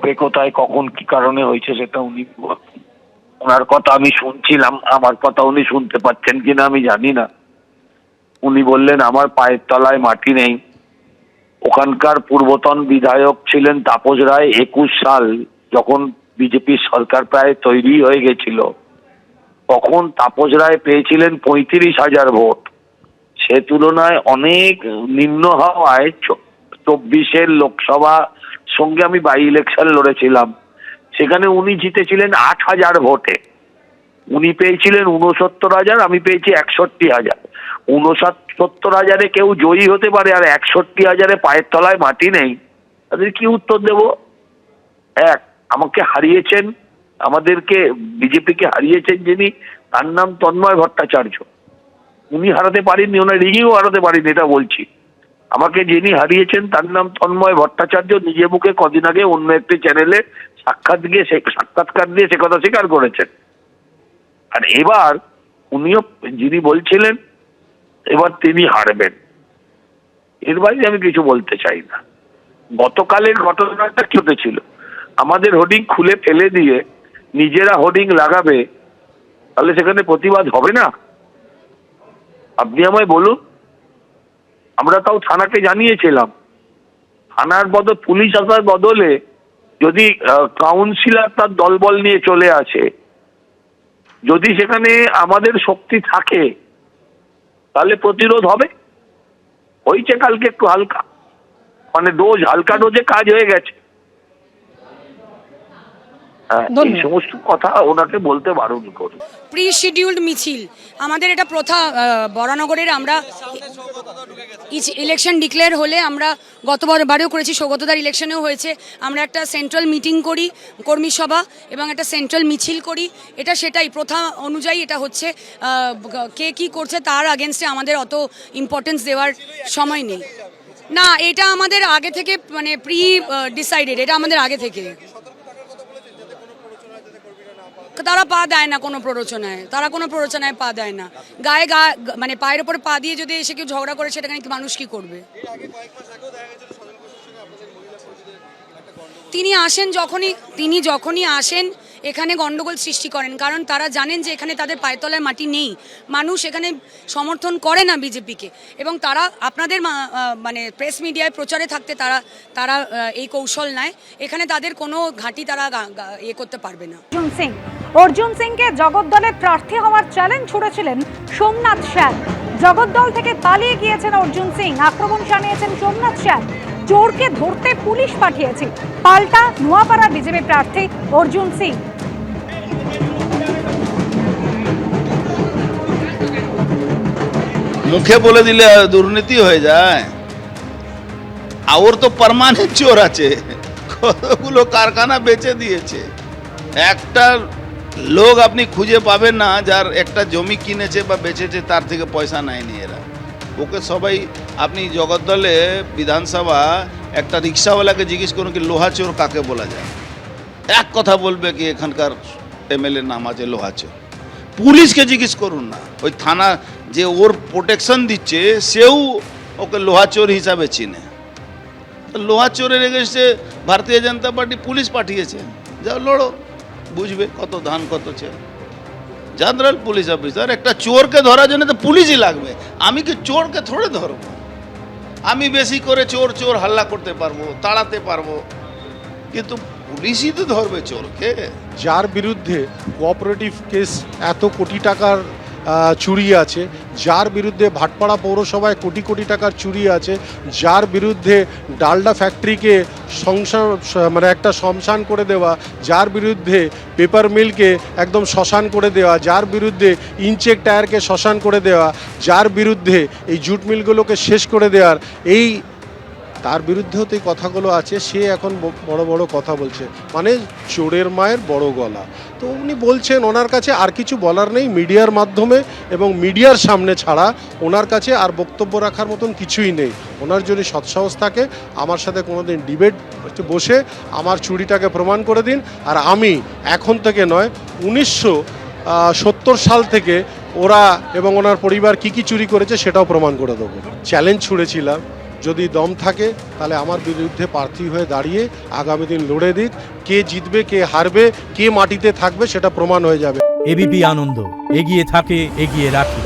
কবে কোথায় কখন কি কারণে হয়েছে সেটা উনি ওনার কথা আমি শুনছিলাম, আমার কথা উনি শুনতে পাচ্ছেন কিনা আমি জানি না। উনি বললেন আমার পায়ের তলায় মাটি নেই। ওখানকার পূর্বতন বিধায়ক ছিলেন তাপস রায়। 21 সাল যখন বিজেপির সরকার প্রায় তৈরি হয়ে গেছিল, তখন তাপস রায় পেয়েছিলেন 35,000 ভোট। সে তুলনায় অনেক নিম্ন হওয়ায় 24-এর লোকসভা সঙ্গে আমি বাই ইলেকশন লড়েছিলাম, সেখানে উনি জিতেছিলেন 8,000 ভোটে। উনি পেয়েছিলেন 69,000, আমি পেয়েছি 61,000। 69,000-এ কেউ জয়ী হতে পারে, আর 61,000-এ পায়ের তলায় মাটি নেই, তাদের কি উত্তর দেব? এক, আমাকে হারিয়েছেন, আমাদেরকে বিজেপিকে হারিয়েছেন যিনি, তার নাম তন্ময় ভট্টাচার্য। উনি হারাতে পারেননি, ওনার রিগিংও হারাতে পারেনি, এটা বলছি। আমাকে যিনি হারিয়েছেন তার নাম তন্ময় ভট্টাচার্য। নিজে মুখে কদিন আগে অন্য একটি চ্যানেলে সাক্ষাৎকার দিয়ে সে কথা স্বীকার করেছেন। আর এবার উনিও যিনি বলছিলেন এবার তিনি হারবেন, এর বাইরে আমি কিছু বলতে চাই না। গতকালের ঘটনাটা কি হতেছিল, আমাদের হোর্ডিং খুলে ফেলে দিয়ে নিজেরা হোর্ডিং লাগাবে, তাহলে সেখানে প্রতিবাদ হবে না? আপনি আমায় বলুন। আমরা তাও থানাকে জানিয়েছিলাম, থানার পুলিশ আসার বদলে যদি কাউন্সিলর তার দলবল নিয়ে চলে আসে, যদি সেখানে আমাদের শক্তি থাকে, তাহলে প্রতিরোধ হবে। হয়েছে কালকে একটু হালকা, মানে হালকা ডোজে কাজ হয়ে গেছে। এই সমস্ত কথা ওনাকে বলতে বারণ করুন। প্রি শিডিউলড মিছিল আমাদের এটা প্রথা। বরানগরের আমরা ইলেকশন ডিক্লেয়ার হলে আমরা গতবারেও করেছি, সৌগতদার ইলেকশনেও হয়েছে, আমরা একটা সেন্ট্রাল মিটিং করি, কর্মী সভা, এবং একটা সেন্ট্রাল মিছিল করি। এটা সেটাই প্রথা অনুযায়ী এটা হচ্ছে। কে কি করছে তার আগেনস্টে আমাদের অত ইম্পর্টেন্স দেওয়ার সময় নেই। না, এটা আমাদের আগে থেকে, মানে প্রি ডিসাইডেড, এটা আমাদের আগে থেকে। তারা পা দেয় না কোনো প্ররোচনায়, তারা কোনো প্ররোচনায় পা দেয় না। গায়ে মানে পায়ের ওপরে পা দিয়ে যদি এসে কেউ ঝগড়া করে, সেটা মানুষ কি করবে? তিনি যখনই আসেন এখানে গন্ডগোল সৃষ্টি করেন, কারণ তারা জানেন যে এখানে তাদের পায়ের তলায় মাটি নেই। মানুষ এখানে সমর্থন করে না বিজেপিকে, এবং তারা আপনাদের মানে প্রেস মিডিয়ায় প্রচারে থাকতে তারা এই কৌশল নেয়। এখানে তাদের কোনো ঘাঁটি তারা করতে পারবে না। অর্জুন সিংকে জগদ্দলে প্রার্থী হওয়ার চ্যালেঞ্জ ছুড়েছিলেন সোমনাথ শ্যাম। জগদ্দল থেকে পালিয়ে গিয়েছেন অর্জুন সিং। আক্রমণ জানিয়েছেন সোমনাথ শ্যাম। চোরকে ধরতে পুলিশ পাঠিয়েছে। পাল্টা নোয়াপাড়া বিজেপি প্রার্থী অর্জুন সিং। মুখে বলে দিলে দুর্নীতি হয়ে যায়। আর তো পার্মানেন্ট চোর আছে, কতগুলো কারখানা বেচে দিয়েছে। একটা লোক আপনি খুঁজে পাবেন না যার একটা জমি কিনেছে বা বেচেছে তার থেকে পয়সা নেয়নি এরা। ওকে সবাই, আপনি জগদ্দলে বিধানসভা একটা রিক্সাওয়ালাকে জিজ্ঞেস করুন কি লোহা চোর কাকে বলা যায়, এক কথা বলবে কি এখানকার এমএলএ নাম আছে লোহা চোর। পুলিশকে জিজ্ঞেস করুন না, ওই থানা যে ওর প্রোটেকশন দিচ্ছে সেও ওকে লোহা চোর হিসাবে চিনে। লোহা চোরের এগেন্স্টে ভারতীয় জনতা পার্টি পুলিশ পাঠিয়েছে, যাও লড়ো, বুঝবে কত ধান কত চাল। জেনারেল পুলিশ অফিসার, একটা চোরকে ধরার জন্য তো পুলিশই লাগবে। আমি কি চোরকে থোড়ে ধরবো? আমি বেশি করে চোর চোর হাল্লা করতে পারবো, তাড়াতে পারবো, কিন্তু পুলিশই তো ধরবে চোরকে। যার বিরুদ্ধে কোঅপারেটিভ কেস এত কোটি টাকার চুরি আছে, যার বিরুদ্ধে ভাটপাড়া পৌরসভায় কোটি কোটি টাকার চুরি আছে, যার বিরুদ্ধে ডালডা ফ্যাক্টরিকে মানে একটা শ্মশান করে দেওয়া, যার বিরুদ্ধে পেপার মিলকে একদম শ্মশান করে দেওয়া, যার বিরুদ্ধে ইনচেক টায়ারকে শ্মশান করে দেওয়া, যার বিরুদ্ধে এই জুট মিলগুলোকে শেষ করে দেওয়ার, তার বিরুদ্ধেও তো এই কথাগুলো আছে। সে এখন বড় বড় কথা বলছে, মানে চোরের মায়ের বড় গলা। তো উনি বলছেন ওনার কাছে আর কিছু বলার নেই মিডিয়ার মাধ্যমে, এবং মিডিয়ার সামনে ছাড়া ওনার কাছে আর বক্তব্য রাখার মতন কিছুই নেই। ওনার যদি সৎসাহস থাকে আমার সাথে কোনোদিন ডিবেট বসে আমার চুরিটাকে প্রমাণ করে দিন, আর আমি এখন থেকে নয় 1970 সাল থেকে ওরা এবং ওনার পরিবার কি চুরি করেছে সেটাও প্রমাণ করে দেবো। চ্যালেঞ্জ ছুড়েছিলাম যদি দম থাকে তাহলে আমার বিরুদ্ধে প্রার্থী হয়ে দাঁড়িয়ে আগামী দিন লড়ে দিক। কে জিতবে কে হারবে কে মাটিতে থাকবে সেটা প্রমাণ হয়ে যাবে। এবিপি আনন্দ, এগিয়ে থাকে, এগিয়ে রাখে।